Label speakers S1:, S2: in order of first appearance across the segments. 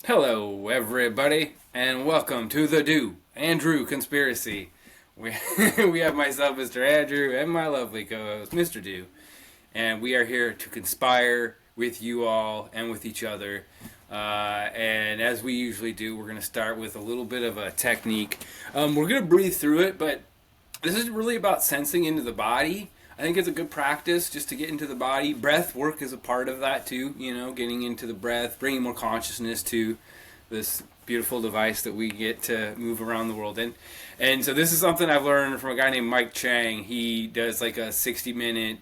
S1: Hello, everybody, and welcome to the Andrew Conspiracy. We, we have myself, Mr. Andrew, and my lovely co-host, Mr. Do, and we are here to conspire with you all and with each other. And as we usually do, we're going to start with a little bit of a technique. We're going to breathe through it, but this is really about sensing into the body. I think it's a good practice just to get into the body. Breath work is a part of that too, getting into the breath, bringing more consciousness to this beautiful device that we get to move around the world in. And so this is something I've learned from a guy named Mike Chang. He does like a 60-minute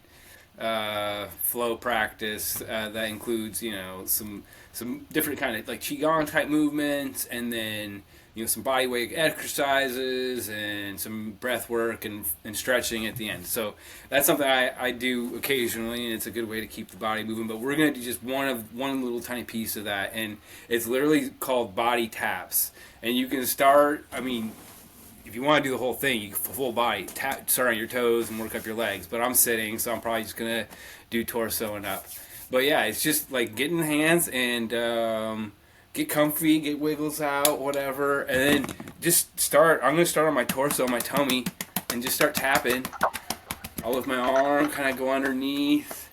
S1: flow practice that includes, some different kind of like qigong type movements, and then some body weight exercises and some breath work and stretching at the end. So that's something I do occasionally, and it's a good way to keep the body moving. But we're going to do just one little tiny piece of that, and it's literally called body taps. And you can start, if you want to do the whole thing, you can full body start on your toes and work up your legs. But I'm sitting, so I'm probably just going to do torso and up. But yeah, it's just like get in the hands and get comfy, get wiggles out, whatever, and then just start. I'm going to start on my torso, my tummy, and just start tapping. I'll lift my arm, kind of go underneath.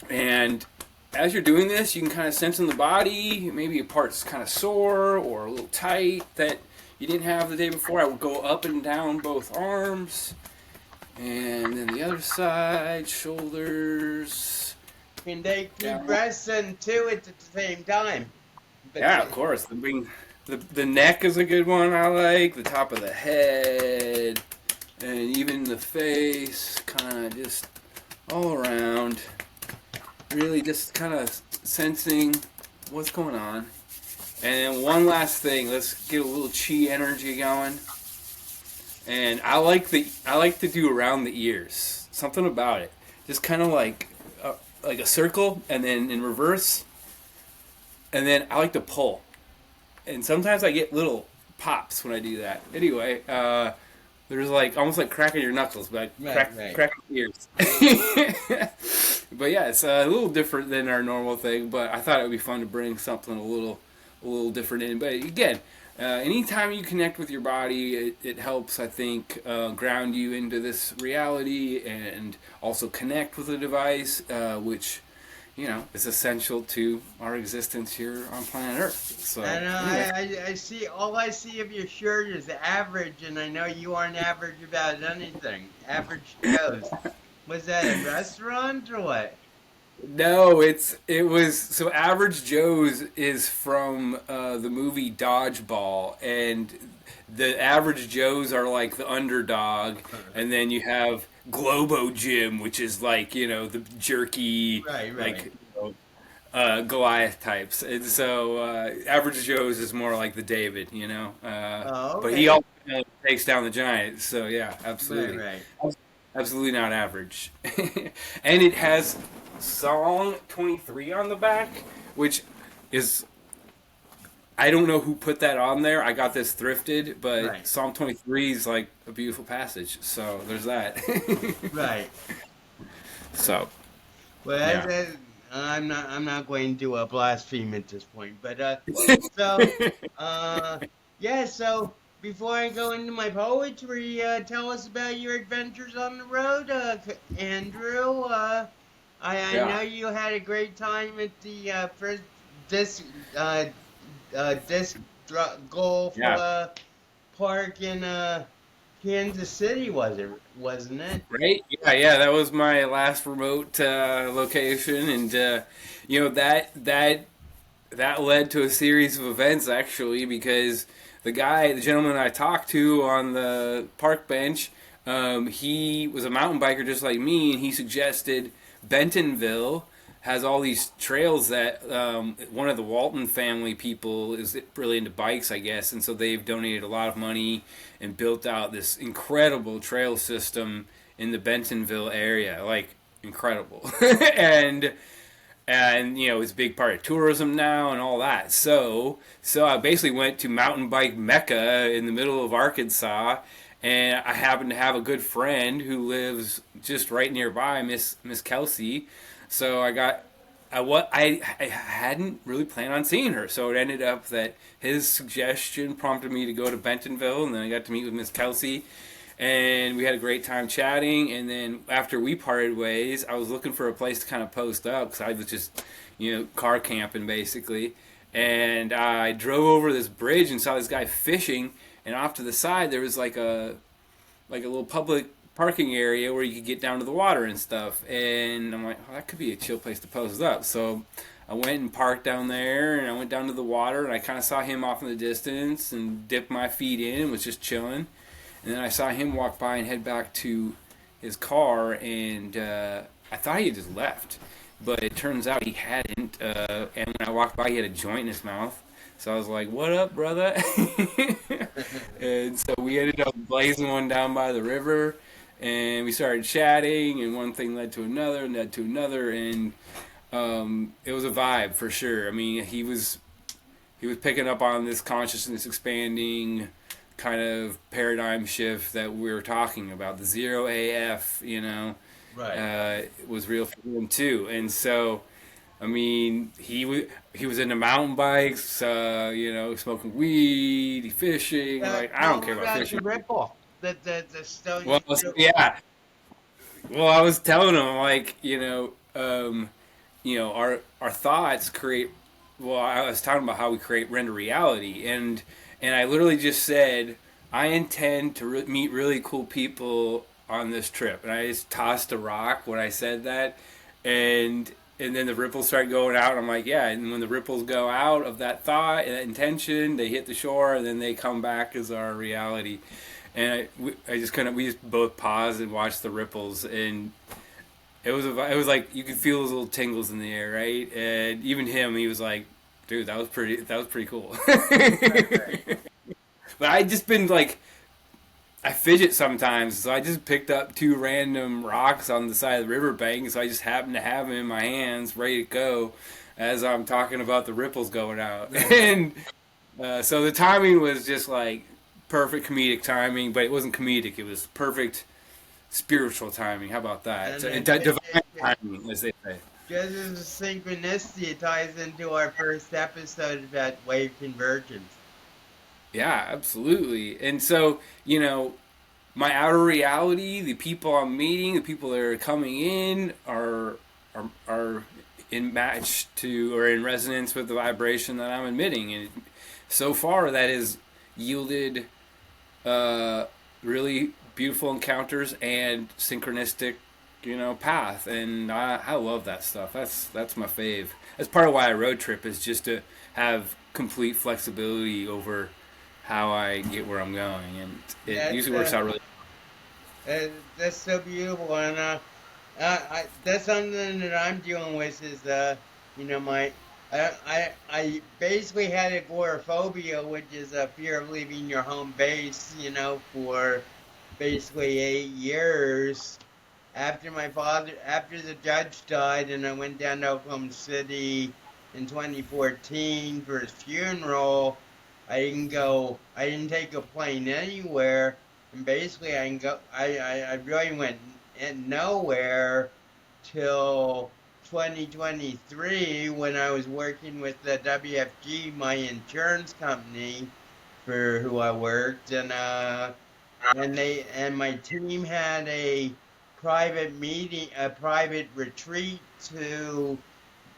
S1: And as you're doing this, you can kind of sense in the body, maybe a part's kind of sore or a little tight that you didn't have the day before. I would go up and down both arms. And then the other side, shoulders.
S2: Can they keep pressing two at the same time? But
S1: yeah, of course. The neck is a good one I like. The top of the head. And even the face. Kind of just all around. Really just kind of sensing what's going on. And then one last thing. Let's get a little chi energy going. And I like to do around the ears. Something about it. Just kind of like a circle, and then in reverse. And then I like to pull. And sometimes I get little pops when I do that. Anyway, there's like almost like cracking your knuckles, but cracking ears. But yeah, it's a little different than our normal thing. But I thought it would be fun to bring something a little different in. But again, anytime you connect with your body, it helps, I think, ground you into this reality and also connect with the device, which, is essential to our existence here on planet Earth. So,
S2: I know, I see, all I see of your shirt is average, and I know you aren't average about anything. Average Joe's. Was that a restaurant or what?
S1: No, it was so Average Joe's is from the movie Dodgeball, and the Average Joes are like the underdog, and then you have Globo Jim, which is like the jerky,
S2: Right,
S1: like
S2: right.
S1: Goliath types, and so Average Joe's is more like the David,
S2: Oh,
S1: but he
S2: okay.
S1: also takes down the giant. So yeah,
S2: Right,
S1: absolutely.
S2: right.
S1: Absolutely not average. And it has Song 23 on the back, which is, I don't know who put that on there. I got this thrifted, but
S2: Right,
S1: Psalm 23 is like a beautiful passage. So there's that.
S2: right.
S1: So,
S2: Well,
S1: yeah.
S2: I'm not going to blaspheme at this point, but so uh, yeah. So before I go into my poetry, tell us about your adventures on the road, Andrew. I
S1: Yeah.
S2: know you had a great time at the first disc uh, disc golf
S1: Yeah.
S2: park in Kansas City, wasn't it?
S1: Right? Yeah, yeah. That was my last remote location, and that led to a series of events actually because the gentleman I talked to on the park bench, he was a mountain biker just like me, and he suggested Bentonville has all these trails that one of the Walton family people is really into bikes, I guess, and so they've donated a lot of money and built out this incredible trail system in the Bentonville area, like incredible, and it's a big part of tourism now and all that. So I basically went to mountain bike mecca in the middle of Arkansas, and I happen to have a good friend who lives just right nearby, Miss Kelsey. So I got I hadn't really planned on seeing her, so it ended up that his suggestion prompted me to go to Bentonville, and then I got to meet with Miss Kelsey, and we had a great time chatting. And then after we parted ways, I was looking for a place to kind of post up because I was just, car camping basically. And I drove over this bridge and saw this guy fishing, and off to the side there was like a little public parking area where you could get down to the water and stuff. And I'm like, oh, that could be a chill place to post up. So I went and parked down there, and I went down to the water, and I kind of saw him off in the distance and dipped my feet in and was just chilling. And then I saw him walk by and head back to his car, and I thought he had just left. But it turns out he hadn't. And when I walked by, he had a joint in his mouth. So I was like, "What up, brother?" And so we ended up blazing one down by the river, and we started chatting, and one thing led to another, and led to another, and it was a vibe for sure. I mean, he was picking up on this consciousness expanding kind of paradigm shift that we were talking about. The zero AF,
S2: Right.
S1: was real for him too, and so. I mean, he was into mountain bikes, smoking weed, fishing. Like I
S2: Tell
S1: don't
S2: them
S1: care about
S2: about
S1: fishing.
S2: the ripple. The stone.
S1: Well, yeah. Well, I was telling him like, our thoughts create. Well, I was talking about how we create render reality, and I literally just said I intend to meet really cool people on this trip, and I just tossed a rock when I said that, and and then the ripples start going out. And I'm like, yeah. And when the ripples go out of that thought and that intention, they hit the shore, and then they come back as our reality. And I just kind of we just both paused and watched the ripples, and it was like you could feel those little tingles in the air, right? And even him, he was like, dude, that was pretty cool. But I just been like I fidget sometimes, so I just picked up two random rocks on the side of the riverbank, so I just happened to have them in my hands, ready to go, as I'm talking about the ripples going out. And so the timing was just like perfect comedic timing, but it wasn't comedic; it was perfect spiritual timing. How about that?
S2: And
S1: So, divine
S2: it
S1: timing, as they say.
S2: just as a synchronicity, it ties into our first episode about wave convergence.
S1: Yeah, absolutely. And so, my outer reality, the people I'm meeting, the people that are coming in are in match to or in resonance with the vibration that I'm emitting. And so far that has yielded uh, really beautiful encounters and synchronistic, path. And I love that stuff. That's my fave. That's part of why I road trip is just to have complete flexibility over how I get where I'm going, and it
S2: That's
S1: usually works out really.
S2: that's so beautiful, and that's something that I'm dealing with is my I basically had agoraphobia, which is a fear of leaving your home base, for basically 8 years. After the judge died, and I went down to Oklahoma City in 2014 for his funeral. I didn't take a plane anywhere, and basically I can go. I really went nowhere till 2023 when I was working with the WFG, my insurance company, for who I worked, and my team had a private retreat to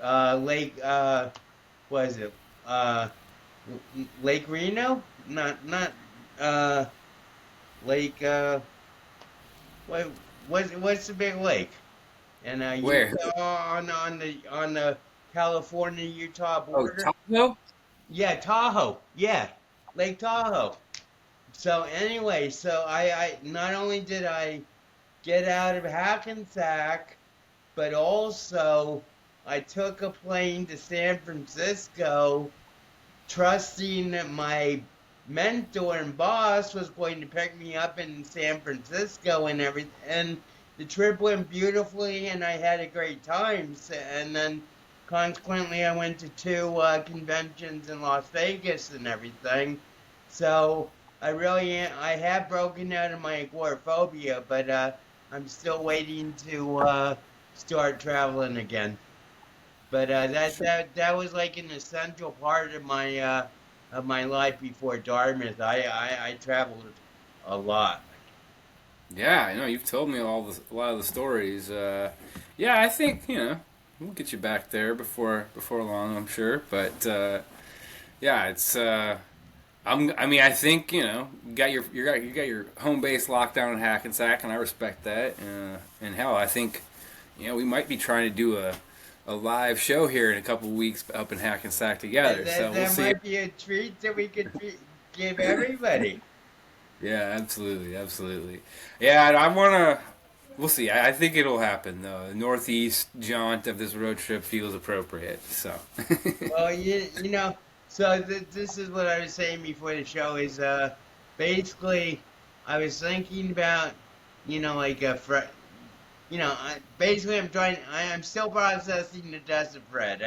S2: Lake. Was it Lake Reno? Not uh, Lake. What what's the big lake? And
S1: Where?
S2: Utah on the California Utah
S1: Oh,
S2: border.
S1: Tahoe?
S2: Yeah, Tahoe. Yeah, Lake Tahoe. So anyway, I not only did I get out of Hackensack, but also I took a plane to San Francisco, trusting that my mentor and boss was going to pick me up in San Francisco and everything. And the trip went beautifully, and I had a great time. And then, consequently, I went to two conventions in Las Vegas and everything. So I have broken out of my agoraphobia, but I'm still waiting to start traveling again. But that was like an essential part of my life before Dartmouth. I traveled a lot.
S1: Yeah, I know you've told me a lot of the stories. Yeah, I think we'll get you back there before long, I'm sure. But yeah, it's I mean, I think you got your home base locked down in Hackensack, and I respect that. And hell, I think we might be trying to do a live show here in a couple of weeks up in Hackensack together. So we'll
S2: That
S1: see.
S2: might be a treat that we could give everybody.
S1: Yeah, absolutely, absolutely. Yeah, I want to. We'll see. I think it'll happen though. The northeast jaunt of this road trip feels appropriate. So.
S2: Well, you know, so this is what I was saying before the show is basically I was thinking about like basically I'm still processing the death of Fred.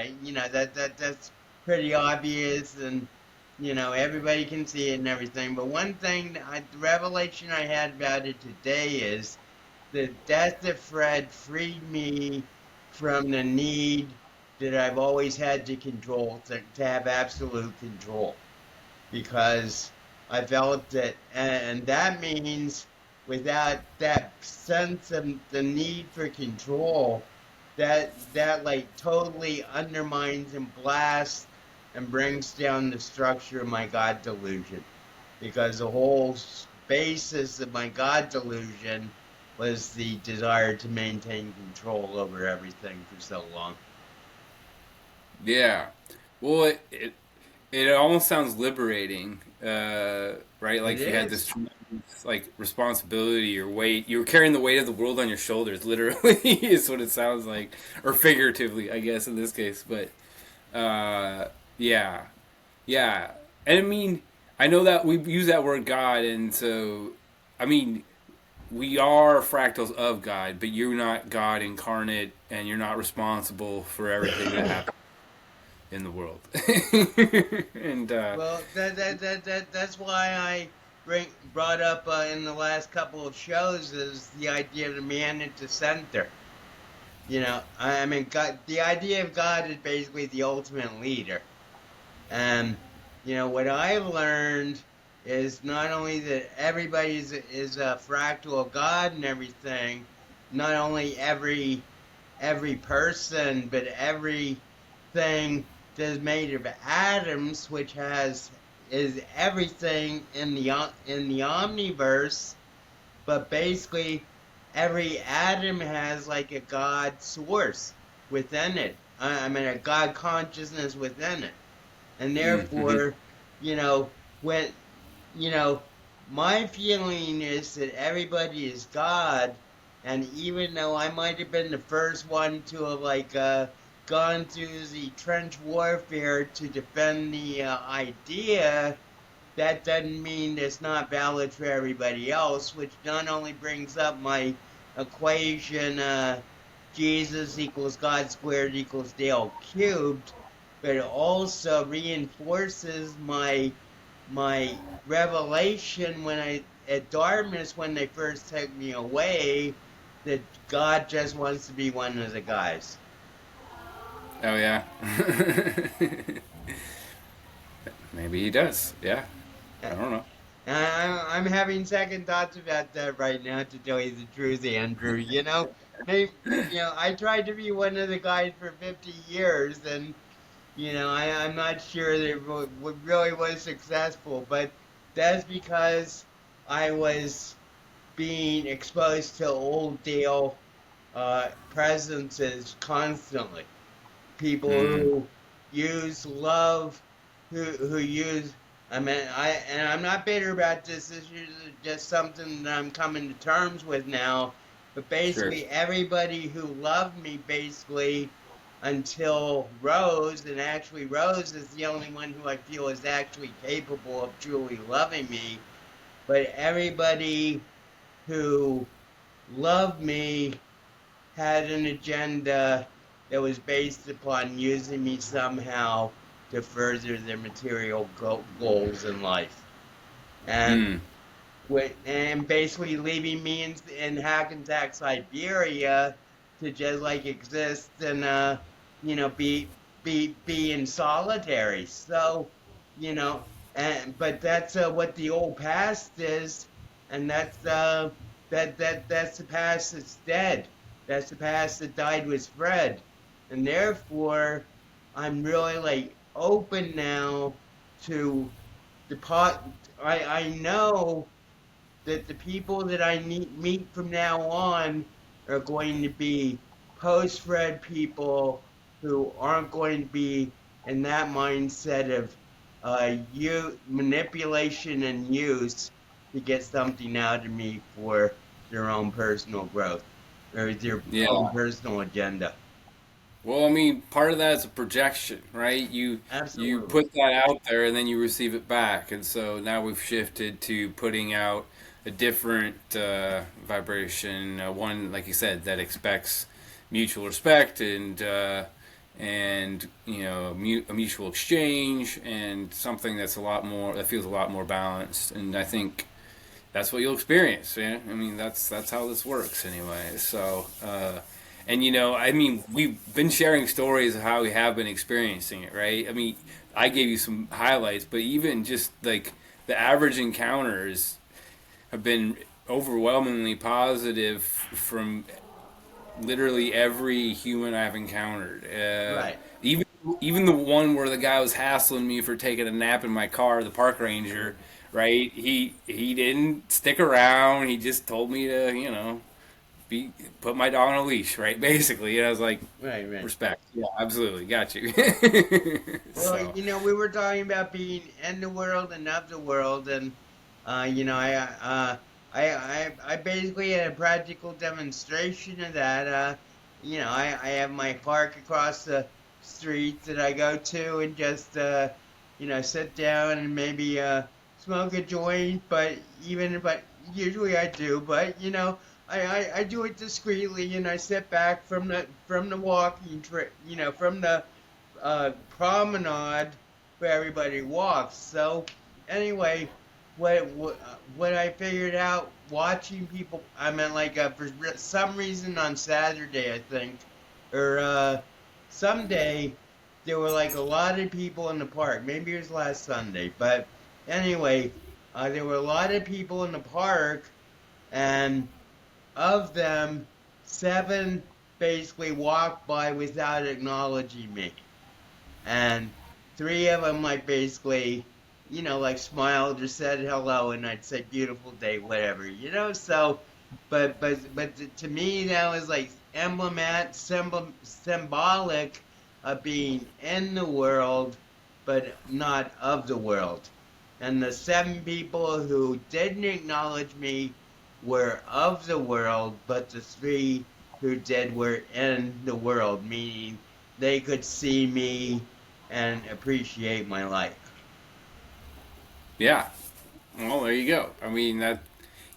S2: That's pretty obvious, and everybody can see it and everything. But one thing, the revelation I had about it today is the death of Fred freed me from the need that I've always had to control, to have absolute control, because I felt that, and that means without that sense of the need for control, that like totally undermines and blasts and brings down the structure of my God delusion, because the whole basis of my God delusion was the desire to maintain control over everything for so long.
S1: Yeah. Well, it almost sounds liberating, right?
S2: It
S1: Like you had this
S2: is.
S1: tremendous, like responsibility or weight. You were carrying the weight of the world on your shoulders, literally, is what it sounds like, or figuratively, I guess in this case. But yeah, yeah, and I mean, I know that we use that word God, and so I mean, we are fractals of God, but you're not God incarnate, and you're not responsible for everything that happens in the world. And
S2: Well, that's why I brought up in the last couple of shows is the idea of the man at the center. I mean, God, the idea of God is basically the ultimate leader. And what I learned is not only that everybody is a fractal of God and everything, not only every person, but everything that is made of atoms, which has is everything in the omniverse, but basically every atom has like a God source within it. I mean a God consciousness within it. And
S1: mm-hmm.
S2: therefore, when you know, my feeling is that everybody is God, and even though I might have been the first one to have like gone through the trench warfare to defend the idea, that doesn't mean it's not valid for everybody else. Which not only brings up my equation, Jesus equals God squared equals Dale cubed, but it also reinforces my revelation when I at Dartmouth when they first took me away that God just wants to be one of the guys.
S1: Oh yeah. Maybe he does. Yeah. I
S2: Yeah.
S1: don't know.
S2: I'm having second thoughts about that right now, to tell you the truth, Andrew. Maybe, I tried to be one of the guys for 50 years, and I'm not sure that it really was successful, but that's because I was being exposed to old Dale presences constantly. People
S1: Mm,
S2: who use love, who use. I mean, I'm not bitter about this. This is just something that I'm coming to terms with now. But
S1: sure.
S2: basically, everybody who loved me, basically, until Rose, and actually Rose is the only one who I feel is actually capable of truly loving me. But everybody who loved me had an agenda that was based upon using me somehow to further their material goals in life. And
S1: Mm,
S2: and basically leaving me in Hackensack, Siberia, to just like exist in be in solitary. So, you know, and but that's what the old past is, and that's the past that's dead. That's the past that died with Fred, and therefore, I'm really like open now to depart. I know that the people that I meet from now on are going to be post-Fred people who aren't going to be in that mindset of manipulation and use to get something out of me for their own personal growth or their own
S1: Yeah.
S2: personal agenda.
S1: Well, I mean, part of that is a projection, right? You
S2: Absolutely.
S1: put that out there and then you receive it back, and so now we've shifted to putting out a different vibration, one like you said that expects mutual respect and a mutual exchange and something that's a lot more that feels a lot more balanced. And I think that's what you'll experience. Yeah, I mean that's how this works anyway. So, and I mean, we've been sharing stories of how we have been experiencing it, right? I mean, I gave you some highlights, but even just like the average encounters have been overwhelmingly positive from literally every human I've encountered.
S2: Right.
S1: Even the one where the guy was hassling me for taking a nap in my car, the park ranger, right? He didn't stick around. He just told me to, be put my dog on a leash, right? Basically, and I was like,
S2: Right, right.
S1: respect. Yeah, absolutely, got you.
S2: Well,
S1: So,
S2: we were talking about being in the world and of the world, and I basically had a practical demonstration of that. I have my park across the street that I go to, and just sit down and maybe smoke a joint. But usually I do. But I do it discreetly, and I sit back from the walking trip, from the promenade where everybody walks. So anyway, what I figured out watching people, I mean, like for some reason on Saturday, I think, or someday, there were like a lot of people in the park. Maybe it was last Sunday, but anyway, there were a lot of people in the park, and of them, seven basically walked by without acknowledging me, and three of them like basically like smiled or said hello, and I'd say beautiful day, whatever, so but to me that was like symbolic of being in the world but not of the world. And the seven people who didn't acknowledge me were of the world, but the three who did were in the world, meaning they could see me and appreciate my life.
S1: yeah. Well, there you go. I mean, that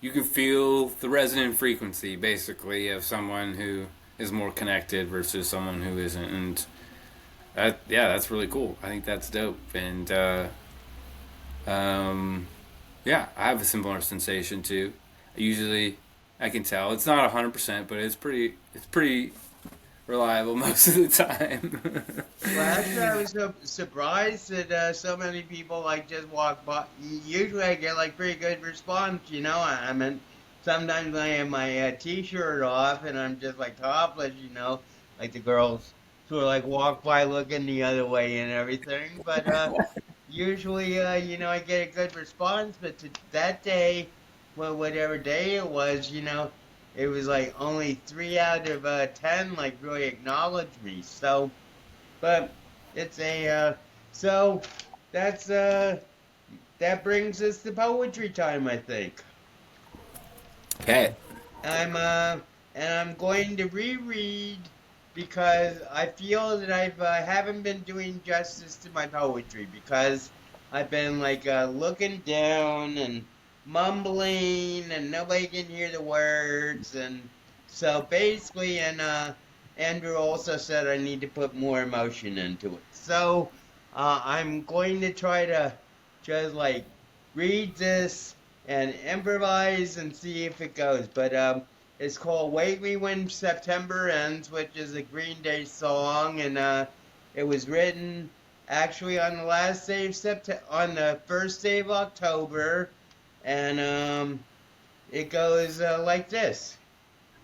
S1: you can feel the resonant frequency, basically, of someone who is more connected versus someone who isn't, and yeah, that's really cool. I think that's dope, and um, yeah, I have a similar sensation too. Usually, I can tell it's not 100%, but it's pretty reliable most of the time.
S2: Well, actually, I was so surprised that so many people like just walk by. Usually, I get like pretty good response. I mean, sometimes I have my t-shirt off and I'm just like topless. Like the girls sort of like walk by looking the other way and everything. But usually, I get a good response. But that day, well, whatever day it was, it was like only 3 out of 10 like really acknowledged me. So. But it's a so that's that brings us to poetry time, I think.
S1: Okay.
S2: I'm and I'm going to reread because I feel that I've haven't been doing justice to my poetry, because I've been like looking down and mumbling and nobody can hear the words, and so basically, and Andrew also said I need to put more emotion into it. So I'm going to try to just like read this and improvise and see if it goes. But It's called "Wake Me When September Ends," which is a Green Day song, and it was written actually on the last day of September, on the first day of October, and it goes like this.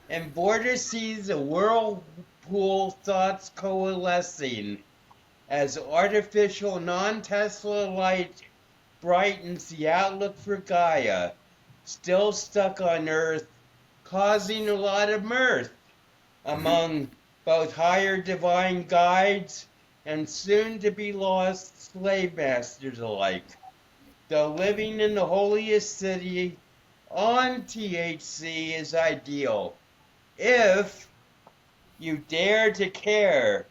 S2: And border sees a whirlpool thoughts coalescing as artificial non-Tesla light brightens the outlook for Gaia, still stuck on Earth, causing a lot of mirth
S1: Hmm.
S2: among both higher divine guides and soon to be lost slave masters alike. Though living in the holiest city on THC is ideal, if you dare to care,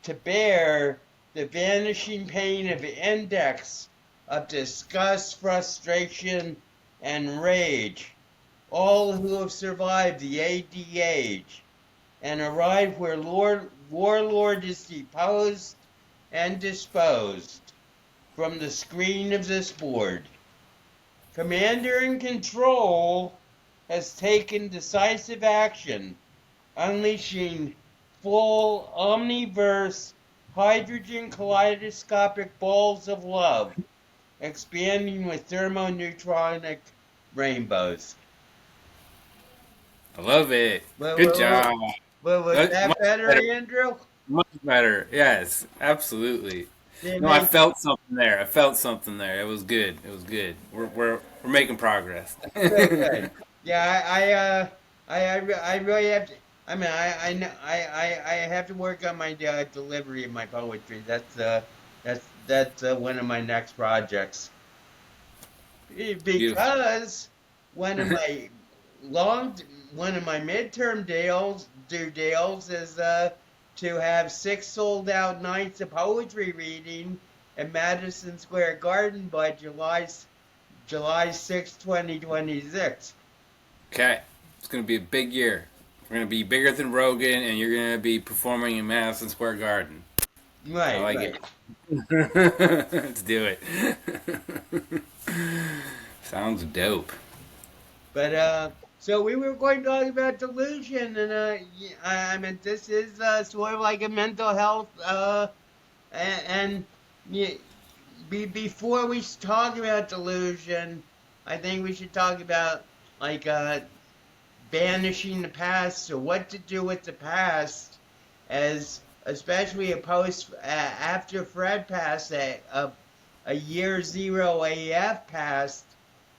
S2: to bear the vanishing pain of index, of disgust, frustration, and rage, all who have survived the AD age, and arrived where warlord is deposed and disposed from the screen of this board. Commander in control has taken decisive action, unleashing full omniverse hydrogen kaleidoscopic balls of love, expanding with thermoneutronic rainbows.
S1: I love it.
S2: Well,
S1: Good
S2: well, well,
S1: job.
S2: was that
S1: Much
S2: better,
S1: better.
S2: Andrew?
S1: Much better. Yes, absolutely.
S2: Did it
S1: No, I
S2: make
S1: felt something there. I felt something there. It was good. It was good. We're making progress.
S2: good, good. Yeah, I really have to. I mean, I know, I have to work on my delivery of my poetry. That's one of my next projects.
S1: Beautiful.
S2: Because one of my long, one of my midterm due deals is to have 6 sold out nights of poetry reading at Madison Square Garden by July 6th, 2026.
S1: Okay, it's gonna be a big year. We're gonna be bigger than Rogan, and you're gonna be performing in Madison Square Garden. I
S2: Right,
S1: like it.
S2: right.
S1: Let's do it. Sounds dope.
S2: But so we were going to talk about delusion, and I mean this is sort of like a mental health, and y- before we talk about delusion, I think we should talk about like banishing the past, or what to do with the past, as especially a post after Fred passed, a year zero AF passed,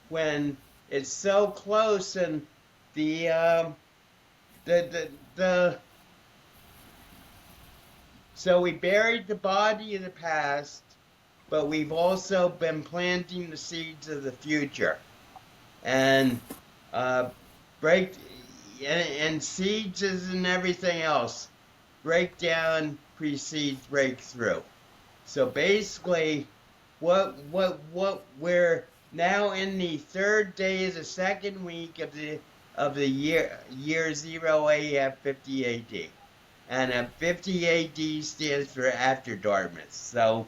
S2: when it's so close, and the the so we buried the body of the past, but we've also been planting the seeds of the future, and uh, break and seeds is in everything else. Breakdown precedes breakthrough. So basically, what we're now in the third day of the second week of the year zero AF 50 AD, and 50 AD stands for after Dartmouth. So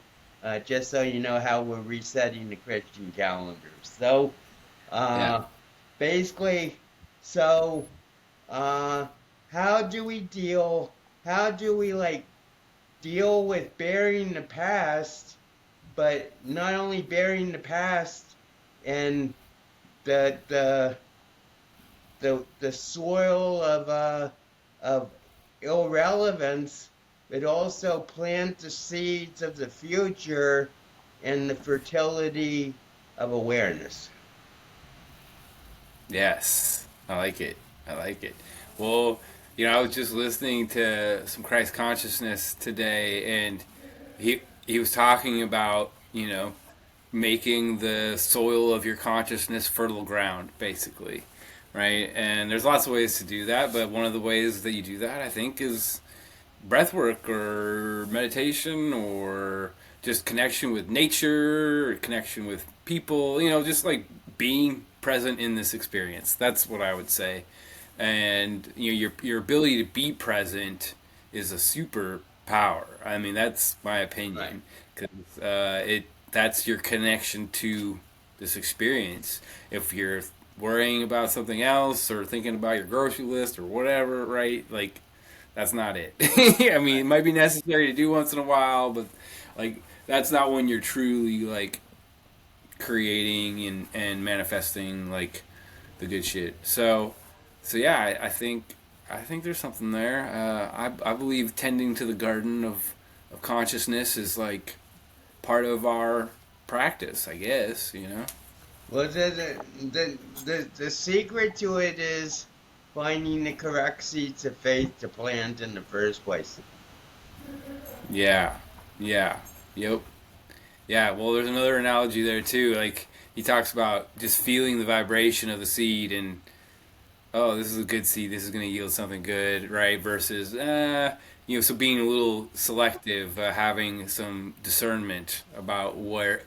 S2: just so you know how we're resetting the Christian calendar. So
S1: Yeah.
S2: uh, basically, so uh, how do we deal? How do we like deal with burying the past, but not only burying the past and the the the soil of irrelevance, but also plant the seeds of the future and the fertility of awareness.
S1: Yes. I like it. I like it. Well, I was just listening to some Christ consciousness today, and he was talking about making the soil of your consciousness fertile ground, basically, right? And there's lots of ways to do that, but one of the ways that you do that, I think, is breath work or meditation or just connection with nature or connection with people, just like being present in this experience. That's what I would say. And your ability to be present is a superpower. I mean, that's my
S2: Right.
S1: opinion, because it that's your connection to this experience. If you're worrying about something else or thinking about your grocery list or whatever, right? Like, that's not it. I mean, it might be necessary to do once in a while, but like, that's not when you're truly like creating and manifesting like the good shit. So yeah, I think there's something there. I believe tending to the garden of consciousness is like part of our practice, I guess, you know?
S2: Well, the secret to it is finding the correct seeds of faith to plant in the first place.
S1: Yeah. Yeah. Yep. Yeah, well, there's another analogy there too. Like he talks about just feeling the vibration of the seed and oh, this is a good seed. This is going to yield something good, right? Versus, so being a little selective, having some discernment about where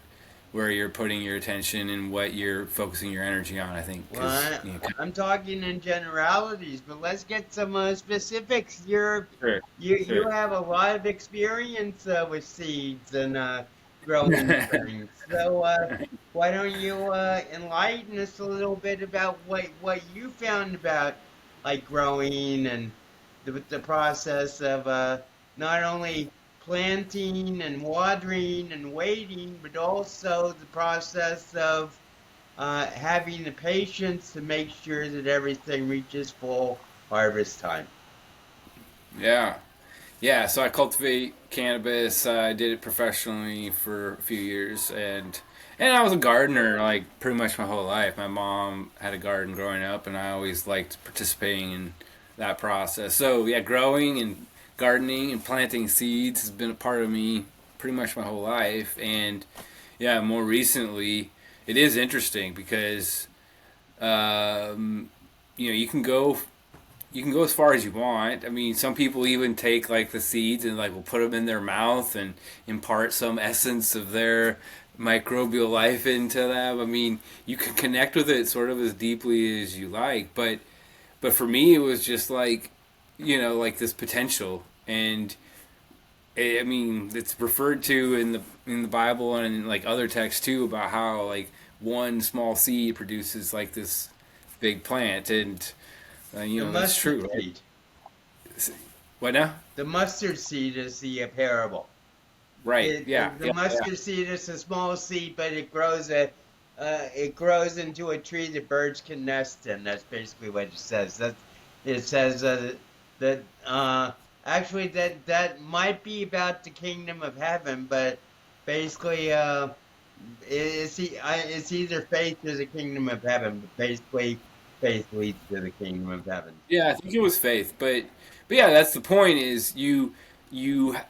S1: you're putting your attention and what you're focusing your energy on. I think
S2: Well,
S1: because
S2: I'm talking in generalities, but let's get some specifics.
S1: sure,
S2: You
S1: sure.
S2: have a lot of experience with seeds and growing things. So why don't you enlighten us a little bit about what you found about like growing and the process of not only planting and watering and waiting, but also the process of having the patience to make sure that everything reaches full harvest time.
S1: Yeah, yeah. So I cultivate cannabis. I did it professionally for a few years, and I was a gardener like pretty much my whole life. My mom had a garden growing up, and I always liked participating in that process. So yeah, growing and gardening and planting seeds has been a part of me pretty much my whole life. And yeah, more recently, it is interesting because um, you can go as far as you want. I mean, some people even take like the seeds and like will put them in their mouth and impart some essence of their microbial life into them. I mean, you can connect with it sort of as deeply as you like, but for me, it was just like, like this potential, and I mean, it's referred to in the Bible and in like other texts too about how like one small seed produces like this big plant, and
S2: The
S1: that's
S2: mustard
S1: true, right?
S2: seed.
S1: What now?
S2: The mustard seed is the parable.
S1: Right. Yeah.
S2: The
S1: Yeah. Yeah.
S2: mustard seed is a small seed, but it grows into a tree that birds can nest in. That's basically what it says. It says that actually that might be about the kingdom of heaven, but basically it's either faith or the kingdom of heaven. But basically, faith leads to the kingdom of heaven.
S1: Yeah, I think it was faith, but yeah, that's the point. Is you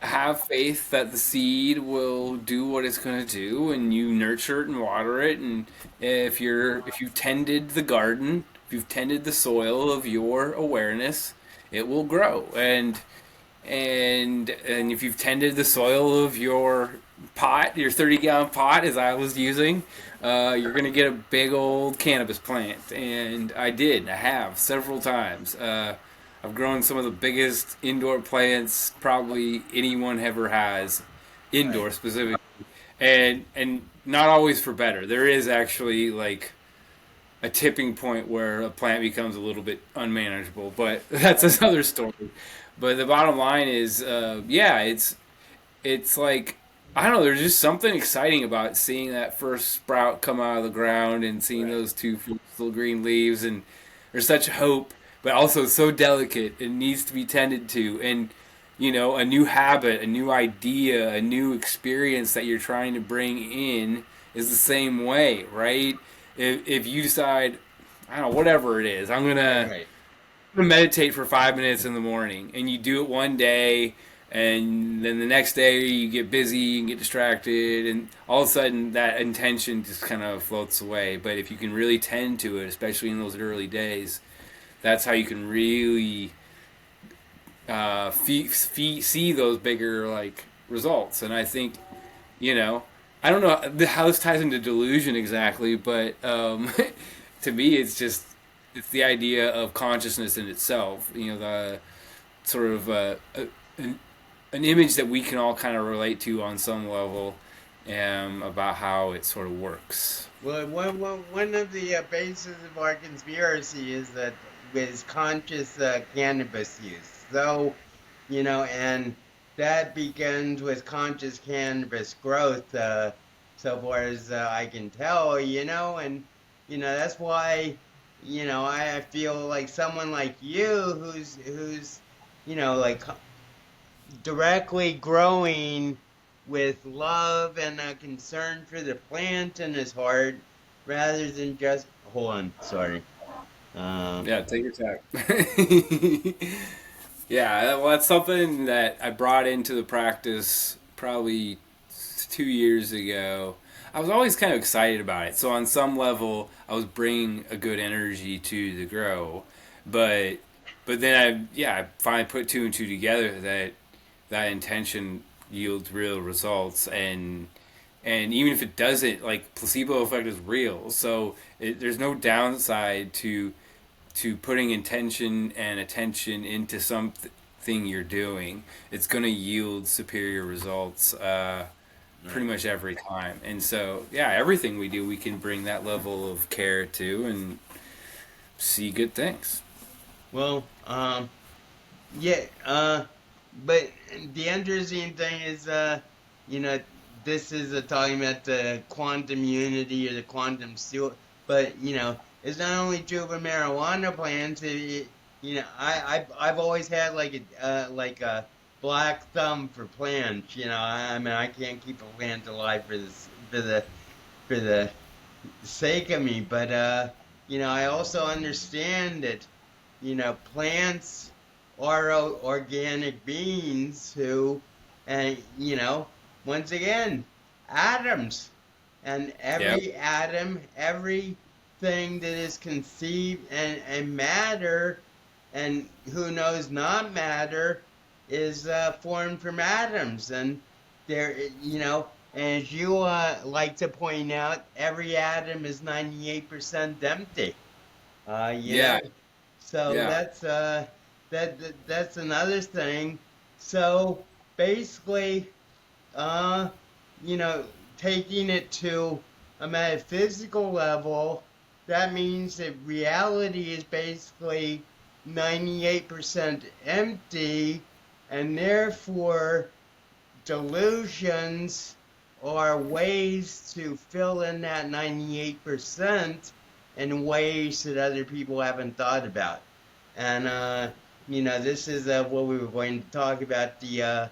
S1: have faith that the seed will do what it's going to do, and you nurture it and water it, and if you've tended the garden, if you've tended the soil of your awareness, it will grow, and if you've tended the soil of your pot, your 30-gallon pot, as I was using, you're gonna get a big old cannabis plant. And I did. I have several times. I've grown some of the biggest indoor plants probably anyone ever has,
S2: Right.
S1: indoor specifically, and not always for better. There is actually like a tipping point where a plant becomes a little bit unmanageable, but that's another story. But the bottom line is, yeah, it's like I don't know. There's just something exciting about seeing that first sprout come out of the ground and seeing
S2: Right.
S1: those two little green leaves, and there's such hope, but also so delicate. It needs to be tended to, and a new habit, a new idea, a new experience that you're trying to bring in is the same way, right? If you decide, I don't know, whatever it is,
S2: Right.
S1: I'm gonna meditate for 5 minutes in the morning, and you do it one day, and then the next day you get busy and get distracted, and all of a sudden that intention just kind of floats away. But if you can really tend to it, especially in those early days, that's how you can really see those bigger like results. And I think, you know, I don't know how this ties into delusion exactly, but to me, it's the idea of consciousness in itself. The sort of an, an image that we can all kind of relate to on some level. about how it sort of works.
S2: Well, one of the bases of our conspiracy is that with conscious cannabis use. So, and that begins with conscious cannabis growth, so far as I can tell, and, that's why, I feel like someone like you who's, like directly growing with love and a concern for the plant in his heart rather than just hold on, sorry.
S1: Yeah, take your time. Yeah, well, that's something that I brought into the practice probably 2 years ago. I was always kind of excited about it. So on some level, I was bringing a good energy to the grow, but then I finally put two and two together that that intention yields real results, and even if it doesn't, like placebo effect is real. So there's no downside to putting intention and attention into something you're doing. It's going to yield superior results pretty
S2: Right.
S1: much every time. And so, yeah, everything we do, we can bring that level of care to and see good things.
S2: Well, yeah, but the interesting thing is, you know, this is talking about the quantum unity or the quantum seal, but it's not only true for marijuana plants. I've always had like a black thumb for plants. I mean, I can't keep a plant alive for the sake of me, but I also understand that plants are organic beings who, and once again, atoms, and
S1: Yep.
S2: every atom, everything that is conceived and matter, and who knows not matter, is formed from atoms, and there, as you like to point out, every atom is 98% empty. Uh, you
S1: Yeah.
S2: know, so
S1: Yeah.
S2: that's another thing. So basically, uh, you know, taking it to a metaphysical level, that means that reality is basically 98% empty, and therefore delusions are ways to fill in that 98% in ways that other people haven't thought about. And this is what we were going to talk about, the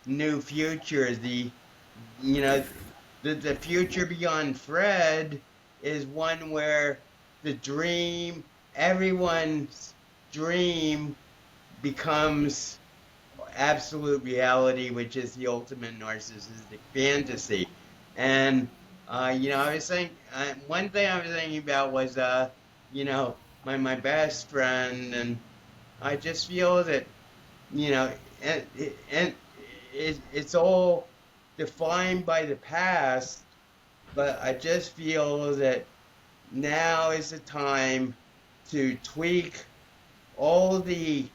S2: new future, you know the future beyond Fred is one where the dream, everyone's dream, becomes absolute reality, which is the ultimate narcissistic fantasy. And I was thinking, one thing I was thinking about was my best friend, and I just feel that it's all defined by the past, but I just feel that now is the time to tweak all the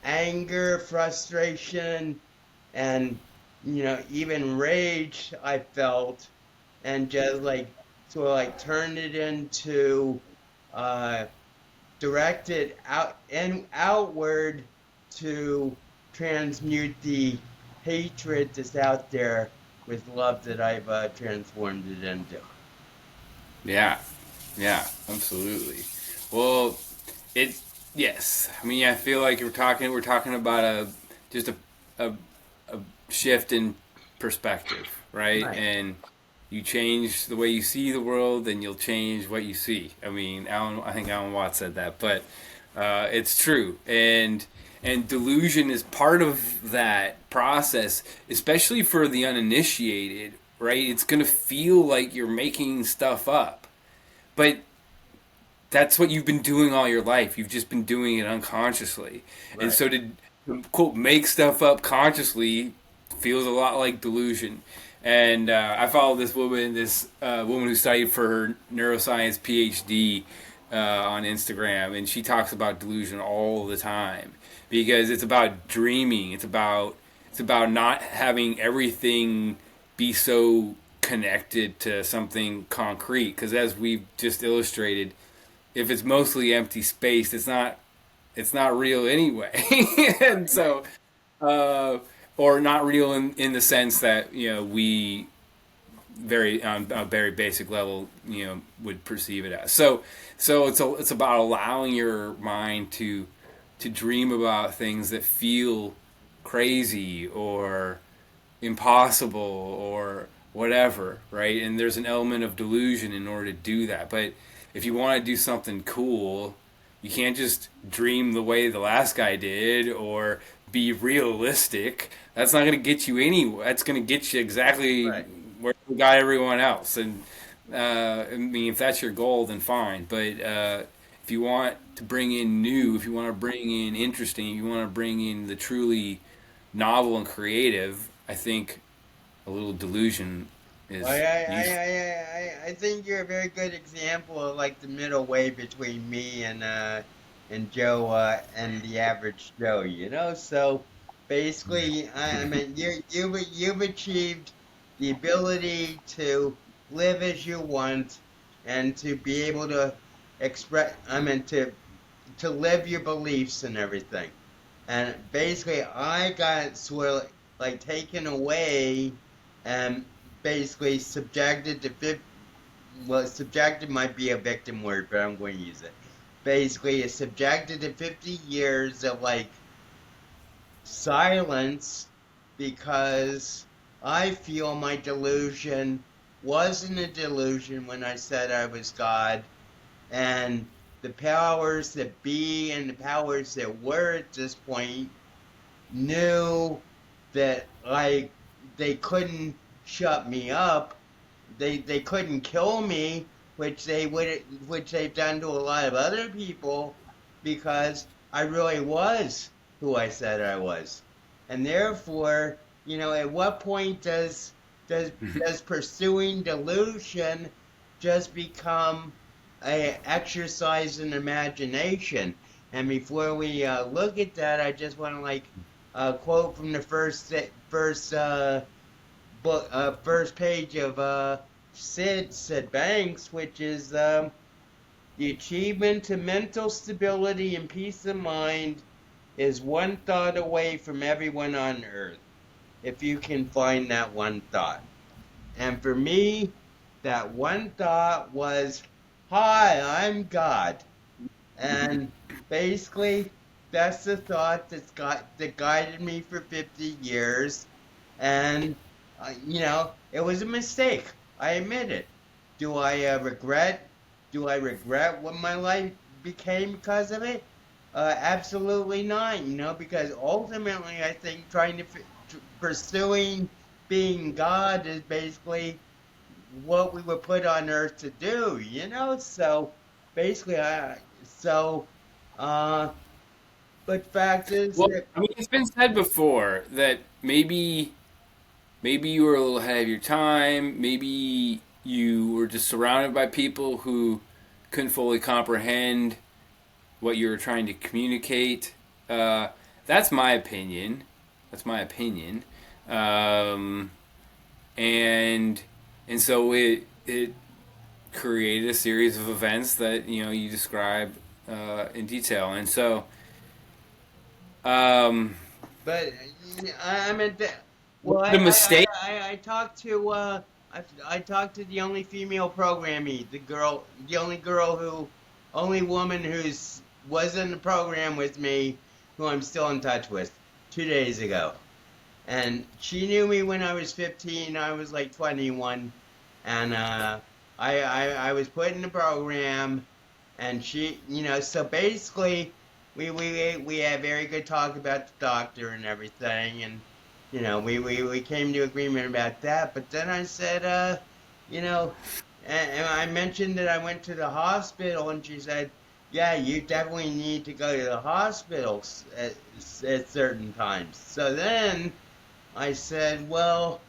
S2: anger, frustration, and even rage I felt, and just like sort of like turn it into uh, directed out and outward to transmute the hatred that's out there with love that I've transformed it into.
S1: Yeah. Yeah. Absolutely. Well, it. Yes. I mean, I feel like we're talking about just a, a shift in perspective, right?
S2: Right.
S1: And you change the way you see the world, then you'll change what you see. I mean, I think Alan Watts said that, but it's true. And delusion is part of that process, especially for the uninitiated, right? It's gonna feel like you're making stuff up, but that's what you've been doing all your life. You've just been doing it unconsciously. And
S2: Right.
S1: so to quote make stuff up consciously feels a lot like delusion. And I follow this woman who studied for her neuroscience PhD on Instagram, and she talks about delusion all the time because it's about dreaming. It's about not having everything be so connected to something concrete, because as we've just illustrated, if it's mostly empty space, it's not real anyway. And
S2: Right.
S1: so, uh, or not real in the sense that we very on a very basic level would perceive it as. So it's about allowing your mind to dream about things that feel crazy or impossible or whatever, right? And there's an element of delusion in order to do that. But if you want to do something cool, you can't just dream the way the last guy did or be realistic. That's not going to get you anywhere. That's going to get you exactly
S2: Right.
S1: where you got everyone else. And I mean, if that's your goal, then fine. But if you want to bring in new, if you want to bring in interesting, if you want to bring in the truly novel and creative, I think a little delusion
S2: I, I,
S1: is
S2: I,
S1: useful.
S2: I think you're a very good example of like the middle way between me and Joe and the average Joe, you know. So basically, I mean, you've achieved the ability to live as you want and to be able to express. I mean, to live your beliefs and everything. And basically, I got sort of like taken away and basically subjected to well, subjected might be a victim word, but I'm going to use it. Basically, it's subjected to 50 years of like silence because I feel my delusion wasn't a delusion when I said I was God, and the powers that be and the powers that were at this point knew that like they couldn't shut me up. They couldn't kill me, which they've done to a lot of other people, because I really was who I said I was. And therefore, at what point does does pursuing delusion just become a exercise in imagination? And before we look at that, I just want to like quote from the first page of Sid Banks, which is the achievement to mental stability and peace of mind is one thought away from everyone on earth, if you can find that one thought. And for me, that one thought was, "Hi, I'm God." And basically, that's the thought that guided me for 50 years. And it was a mistake. I admit it. Do I regret? Do I regret what my life became because of it? Absolutely not. Because ultimately, I think pursuing being God is basically what we were put on earth to do. So basically, so uh, but fact is
S1: Well,
S2: that
S1: I mean, it's been said before that maybe you were a little ahead of your time. Maybe you were just surrounded by people who couldn't fully comprehend what you were trying to communicate. Uh, that's my opinion. That's my opinion. Um, and and so it created a series of events that you describe in detail. And so um,
S2: But I mean, well,
S1: the mistake.
S2: I talked to I talked to the only female programmee, only woman who's was in the program with me, who I'm still in touch with, 2 days ago. And she knew me when I was 15. I was like 21, and I was put in the program, and so basically we had very good talk about the doctor and everything, and we came to agreement about that. But then I said, you know, and I mentioned that I went to the hospital, and she said, "Yeah, you definitely need to go to the hospital at certain times." So then I said, "Well,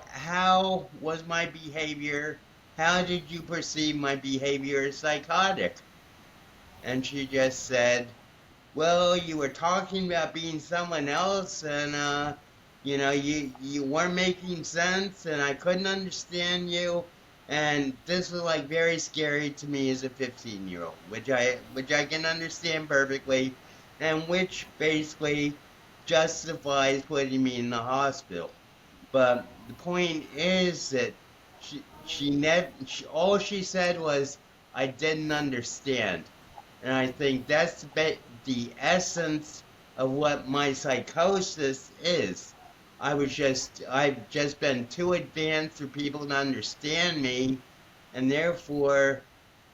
S2: how was my behavior? How did you perceive my behavior as psychotic?" And she just said, "Well, you were talking about being someone else, and You weren't making sense, and I couldn't understand you. And this was like very scary to me as a 15-year-old, which I can understand perfectly, and which basically justifies putting me in the hospital. But the point is that all she said was, "I didn't understand," and I think that's the essence of what my psychosis is. I've just been too advanced for people to understand me, and therefore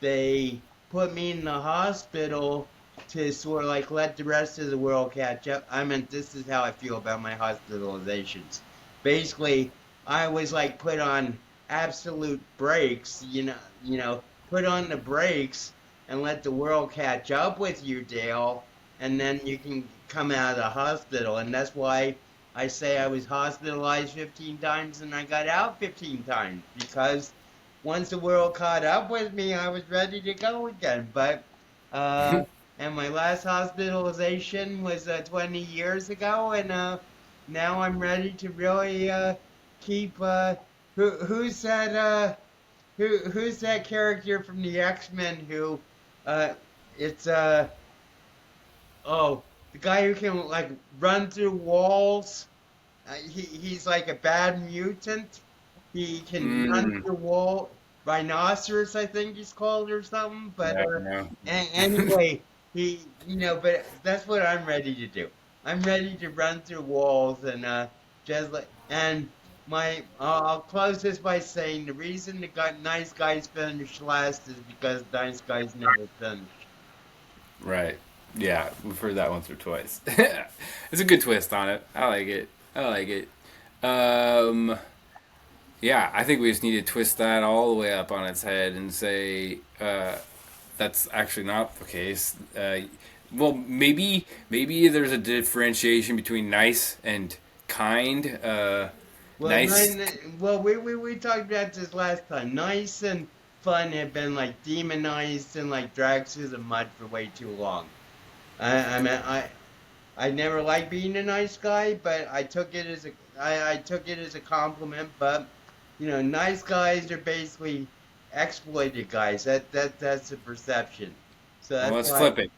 S2: they put me in the hospital to sort of like let the rest of the world catch up. I mean, this is how I feel about my hospitalizations. Basically, I was like put on absolute brakes, put on the brakes and let the world catch up with you, Dale, and then you can come out of the hospital. And that's why I say I was hospitalized 15 times and I got out 15 times, because once the world caught up with me, I was ready to go again. But uh, and my last hospitalization was 20 years ago, and now I'm ready to really keep. Who's that? Who's that character from the X-Men who? Uh, it's oh, the guy who can like run through walls. He's like a bad mutant. He can run
S1: Mm,
S2: through wall. Rhinoceros, I think he's called or something. But
S1: yeah, I know.
S2: anyway, but that's what I'm ready to do. I'm ready to run through walls and just like and my. I'll close this by saying the reason the nice guys finish last is because nice guys never finish.
S1: Right. Yeah, we've heard that once or twice. It's a good twist on it. I like it. I like it. Um, yeah, I think we just need to twist that all the way up on its head and say that's actually not the case. Well, maybe there's a differentiation between nice and kind.
S2: Well,
S1: Nice.
S2: we talked about this last time. Nice and fun have been like demonized and like dragged through the mud for way too long. I mean, I never liked being a nice guy, but I took it as a compliment. But nice guys are basically exploited guys. That's the perception. So
S1: Well,
S2: that's
S1: let's
S2: why.
S1: flip it.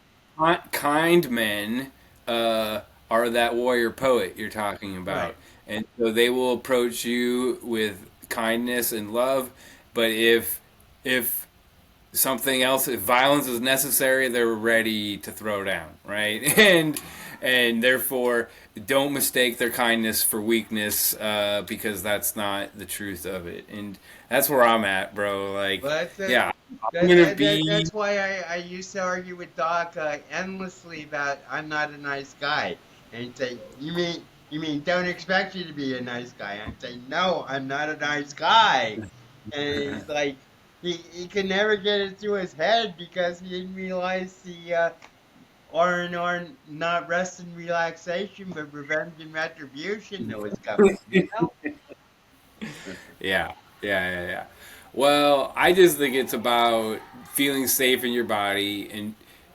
S1: Kind men are that warrior poet you're talking
S2: Right,
S1: about, and so they will approach you with kindness and love. But if something else, if violence is necessary, they're ready to throw down, right? And therefore, don't mistake their kindness for weakness, because that's not the truth of it. And that's where I'm at, bro. Like,
S2: well, that's that,
S1: yeah, I'm gonna be.
S2: that's why I used to argue with Doc endlessly about I'm not a nice guy, and he'd say, "You mean don't expect you to be a nice guy?" I'd say, "No, I'm not a nice guy," and he's like, he could never get it through his head because he didn't realize the R&R not rest and relaxation, but revenge and retribution that was coming.
S1: Yeah, yeah. Well, I just think it's about feeling safe in your body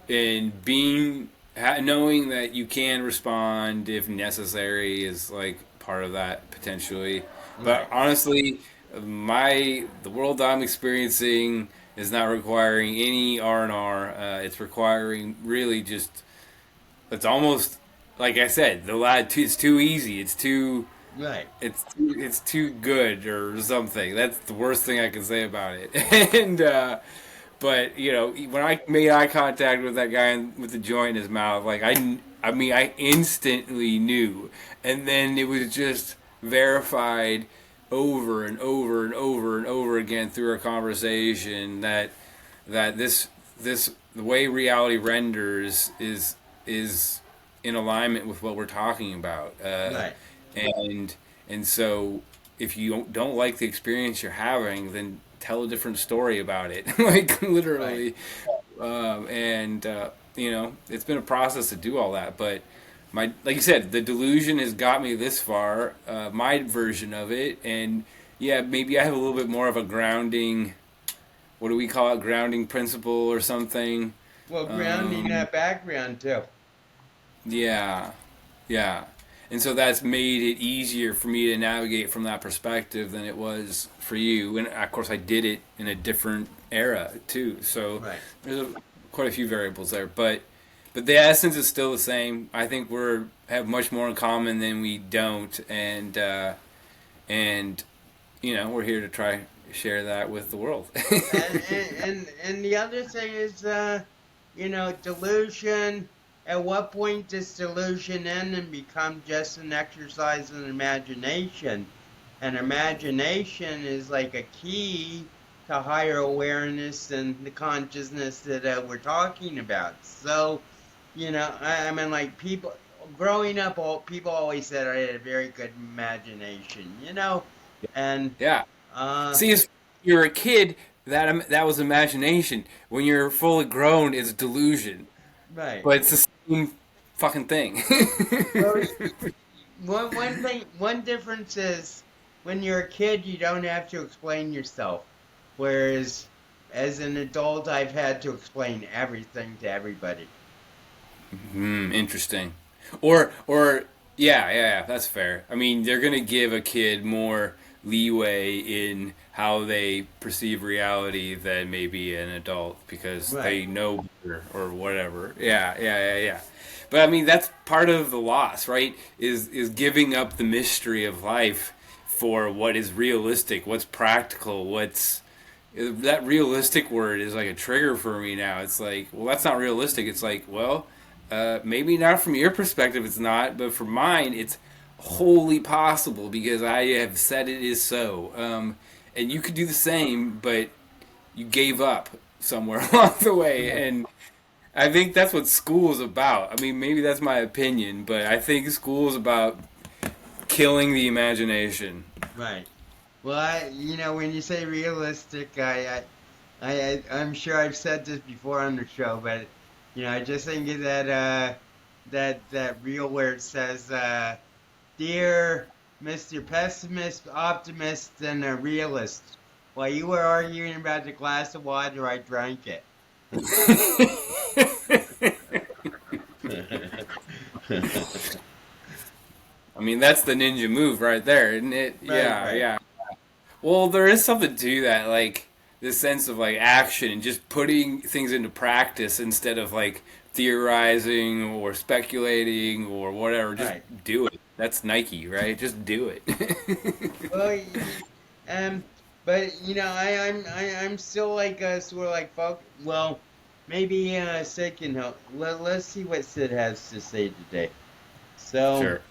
S1: and being knowing that you can respond if necessary is like part of that potentially. But
S2: Right,
S1: honestly, the world I'm experiencing is not requiring any R&R. It's requiring really just it's almost like I said, the lad. It's too easy.
S2: right,
S1: It's too good or something. That's the worst thing I can say about it. And but when I made eye contact with that guy with the joint in his mouth, like I mean, I instantly knew, and then it was just verified over and over and over and over again through our conversation that this the way reality renders is in alignment with what we're talking about.
S2: right,
S1: And and so if you don't like the experience you're having, then tell a different story about it, like
S2: right.
S1: literally. And it's been a process to do all that, but my like you said, the delusion has got me this far. My version of it, and yeah, maybe I have a little bit more of a grounding. What do we call it? Grounding principle or something.
S2: Well, grounding
S1: Um,
S2: that background too.
S1: yeah, yeah. And so that's made it easier for me to navigate from that perspective than it was for you. And of course, I did it in a different era too. So
S2: Right.
S1: there's quite a few variables there, but the essence is still the same. I think we're have much more in common than we don't, and we're here to try share that with the world.
S2: And the other thing is, delusion. At what point does delusion end and become just an exercise in imagination? And imagination is like a key to higher awareness and the consciousness that we're talking about. So, I mean, like people growing up, people always said I had a very good imagination. And
S1: Yeah.
S2: uh,
S1: See, if you're a kid, that was imagination. When you're fully grown, it's delusion.
S2: right.
S1: But it's the same fucking thing.
S2: Well, one difference is when you're a kid, you don't have to explain yourself, whereas as an adult, I've had to explain everything to everybody.
S1: Interesting. Or yeah, that's fair. I mean, they're gonna give a kid more leeway in how they perceive reality than maybe an adult because
S2: Right.
S1: they know better or whatever. Yeah. But I mean, that's part of the loss, right? Is giving up the mystery of life for what is realistic, what's practical, what's that realistic word is like a trigger for me now. It's like, well, that's not realistic. It's like, well, maybe not from your perspective, it's not, but from mine, it's wholly possible because I have said it is so. And you could do the same, but you gave up somewhere along the way. And I think that's what school is about. I mean, maybe that's my opinion, but I think school is about killing the imagination.
S2: Right. Well, when you say realistic, I'm sure I've said this before on the show, but I just think of that reel where it says, "Dear Mr. Pessimist, Optimist, and a Realist, while you were arguing about the glass of water, I drank it."
S1: I mean, that's the ninja move right there, isn't it?
S2: Right,
S1: Yeah,
S2: right.
S1: yeah. Well, there is something to that, like this sense of like action and just putting things into practice instead of like theorizing or speculating or whatever. Just
S2: Right.
S1: do it. That's Nike, right? Just do it.
S2: Well, um, but I'm still like sort of like folk. Well, maybe Sid can help. Let's see what Sid has to say today. So,
S1: Sure.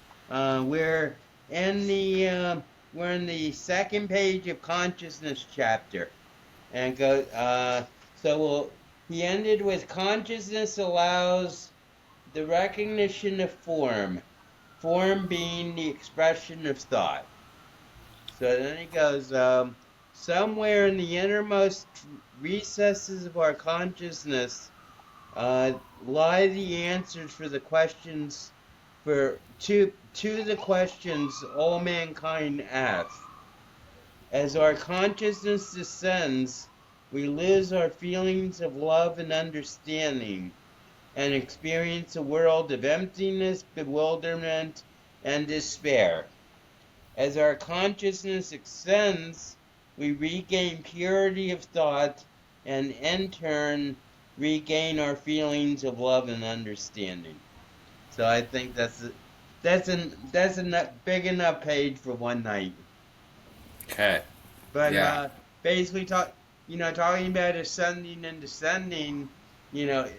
S2: we're in the second page of consciousness chapter, and go. He ended with consciousness allows the recognition of form, form being the expression of thought. So then he goes, somewhere in the innermost recesses of our consciousness lie the answers for the questions for to the questions all mankind asks. As our consciousness descends, we lose our feelings of love and understanding and experience a world of emptiness, bewilderment, and despair. As our consciousness extends, we regain purity of thought and in turn regain our feelings of love and understanding. So I think that's a big enough page for one night.
S1: Okay.
S2: But
S1: Yeah.
S2: basically, talking about ascending and descending,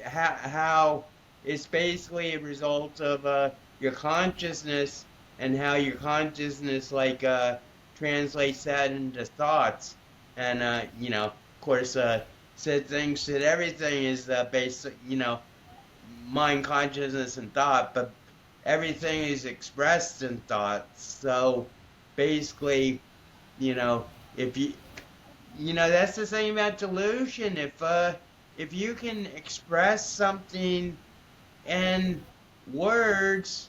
S2: how it's basically a result of your consciousness and how your consciousness translates that into thoughts, and of course, said things said everything is based, mind, consciousness, and thought, but everything is expressed in thought. So basically, you know, if that's the thing about delusion. If you can express something in words,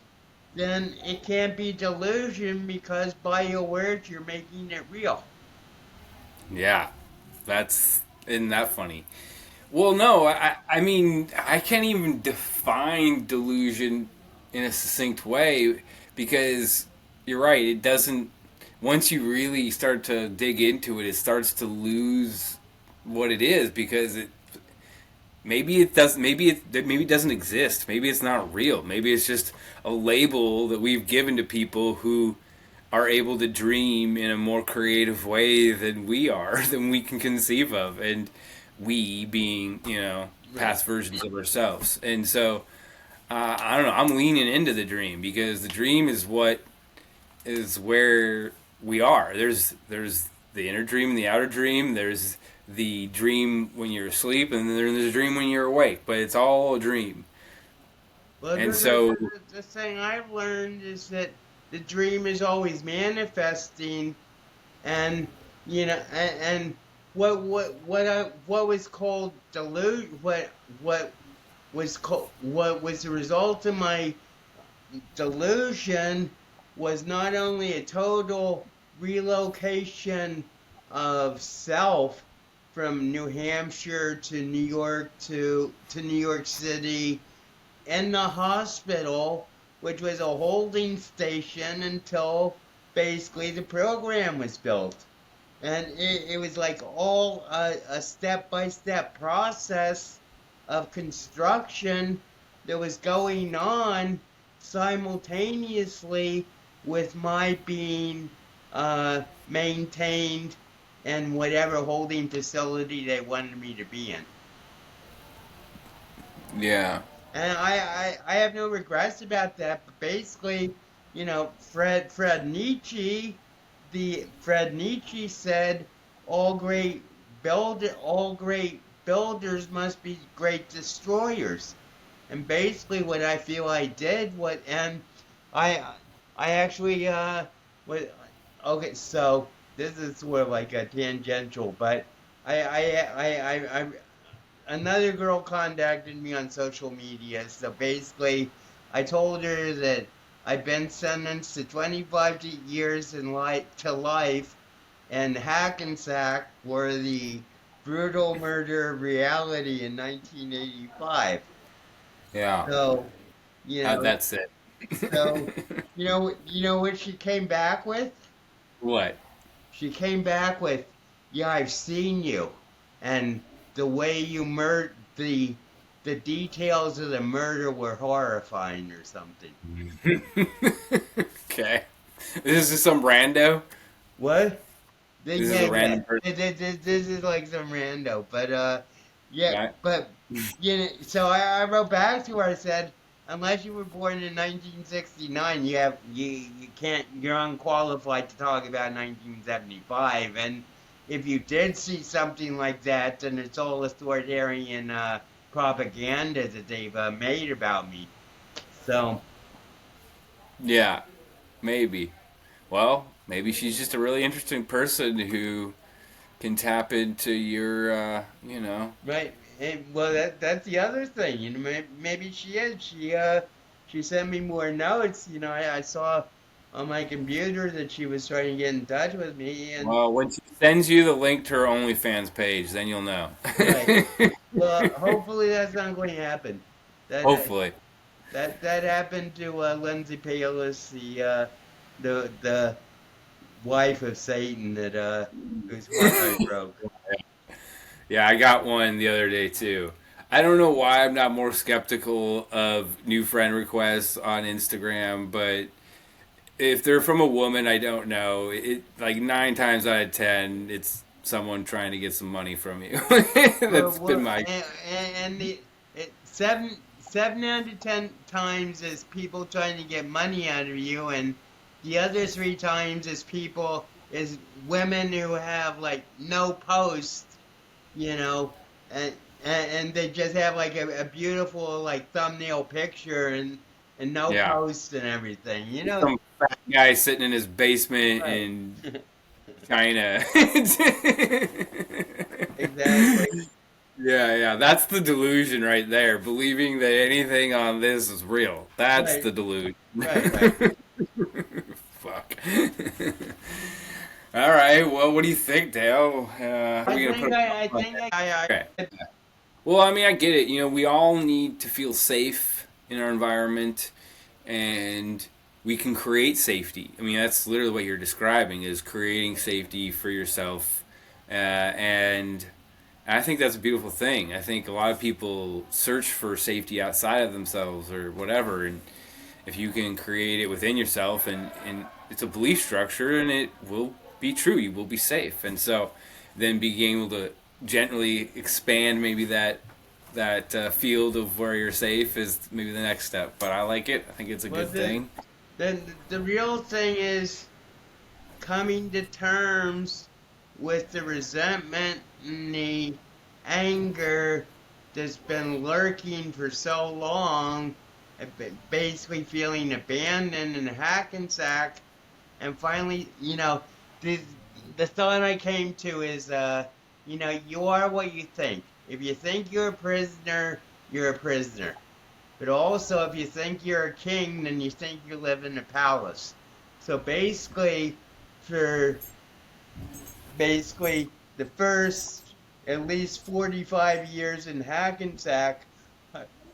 S2: then it can't be delusion because by your words you're making it real.
S1: Yeah. That's isn't that funny? Well, no, I mean, I can't even define delusion in a succinct way, because you're right. It doesn't. Once you really start to dig into it, it starts to lose what it is because maybe it does. Maybe it doesn't exist. Maybe it's not real. Maybe it's just a label that we've given to people who are able to dream in a more creative way than we are, than we can conceive of, and we being
S2: Right.
S1: past versions of ourselves. And so I don't know. I'm leaning into the dream because the dream is where we are. There's the inner dream and the outer dream. There's the dream when you're asleep, and then there's the dream when you're awake. But it's all a dream.
S2: Well,
S1: And so,
S2: the thing I've learned is that the dream is always manifesting, and and what was called delusion, what was the result of my delusion was not only a total relocation of self from New Hampshire to New York to New York City in the hospital, which was a holding station until basically the program was built. And it was like all a step by step process of construction that was going on simultaneously with my being maintained in whatever holding facility they wanted me to be in.
S1: yeah,
S2: And I have no regrets about that. But basically, Fred Nietzsche said all great builders must be great destroyers. And basically, what I feel I did, I I actually what okay, so this is sort of like a tangential, but I another girl contacted me on social media. So basically, I told her that I've been sentenced to 25 years to life in Hackensack for the brutal murder of reality in 1985.
S1: yeah.
S2: So, you know,
S1: That's it.
S2: so what she came back with?
S1: What?
S2: She came back with, "Yeah, I've seen you, and the way you the details of the murder were horrifying," or something.
S1: Okay. This is some rando.
S2: What?
S1: This is a
S2: Yeah.
S1: random person.
S2: This is like some rando, but yeah,
S1: Okay.
S2: but so I wrote back to her. I said, "Unless you were born in 1969, you can't. You're unqualified to talk about 1975. And if you did see something like that, then it's all authoritarian propaganda that they've made about me." So
S1: Yeah, maybe. Well, maybe she's just a really interesting person who can tap into your,
S2: right, and well, that's the other thing. Maybe she is. She sent me more notes. I saw on my computer that she was trying to get in touch with me, and
S1: Well, when she sends you the link to her OnlyFans page, then you'll know.
S2: right. Well, hopefully that's not going to happen. That uh,
S1: Hopefully.
S2: that happened to Lindsay Palis, the wife of Satan whose heart I broke.
S1: Yeah, I got one the other day too. I don't know why I'm not more skeptical of new friend requests on Instagram, but if they're from a woman I don't know, it like 9 times out of 10, it's someone trying to get some money from you. That's been my
S2: And seven out of 10 times is people trying to get money out of you, and the other 3 times is women who have like no post, you know, and and they just have like a beautiful like thumbnail picture and no
S1: yeah.
S2: post and everything,
S1: Some fat guy sitting in his basement
S2: right?
S1: in China.
S2: Exactly.
S1: Yeah, yeah, that's the delusion right there. Believing that anything on this is real. That's
S2: Right,
S1: the delusion.
S2: right.
S1: Fuck. All right. Well, what do you think, Dale?
S2: I
S1: We gonna
S2: think
S1: put a
S2: I
S1: bow on
S2: think
S1: that?
S2: I
S1: Okay. Well, I mean, I get it. We all need to feel safe in our environment, and we can create safety. I mean, that's literally what you're describing, is creating safety for yourself. And I think that's a beautiful thing. I think a lot of people search for safety outside of themselves or whatever. And if you can create it within yourself, and it's a belief structure, and it will be true, you will be safe. And so then being able to gently expand maybe that field of where you're safe is maybe the next step. But I like it. I think it's a
S2: Well,
S1: good thing.
S2: the real thing is coming to terms with the resentment and the anger that's been lurking for so long, basically feeling abandoned and Hackensack, and finally, the the thought I came to is, you are what you think. If you think you're a prisoner, you're a prisoner. But also, if you think you're a king, then you think you live in a palace. So basically, for the first at least 45 years in Hackensack,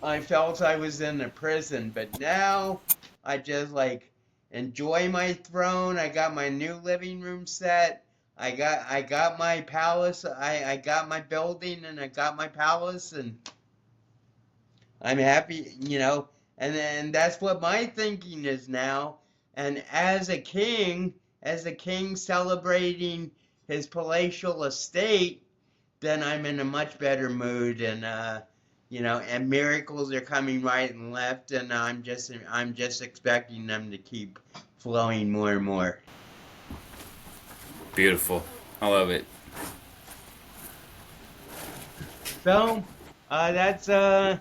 S2: I felt I was in a prison. But now I just like enjoy my throne. I got my new living room set. I got my palace. I got my building and I got my palace, and I'm happy, and then that's what my thinking is now. And as a king celebrating his palatial estate, then I'm in a much better mood, and and miracles are coming right and left, and I'm just expecting them to keep flowing more and more.
S1: Beautiful. I love it.
S2: So, that's our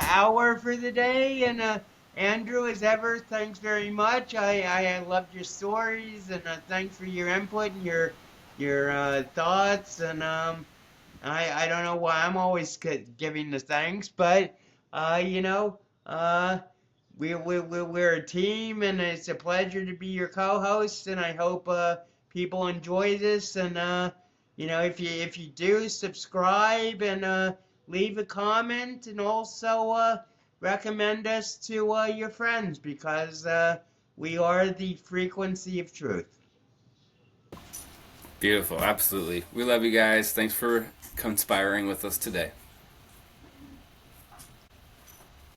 S2: hour for the day. And Andrew, as ever, thanks very much. I loved your stories, and thanks for your input and your thoughts. And I don't know why I'm always giving the thanks, but uh, you know, uh, we're a team, and it's a pleasure to be your co-host. And I hope people enjoy this. And if you do, subscribe and leave a comment, and also recommend us to your friends, because we are the frequency of truth.
S1: Beautiful. Absolutely. We love you guys. Thanks for conspiring with us today.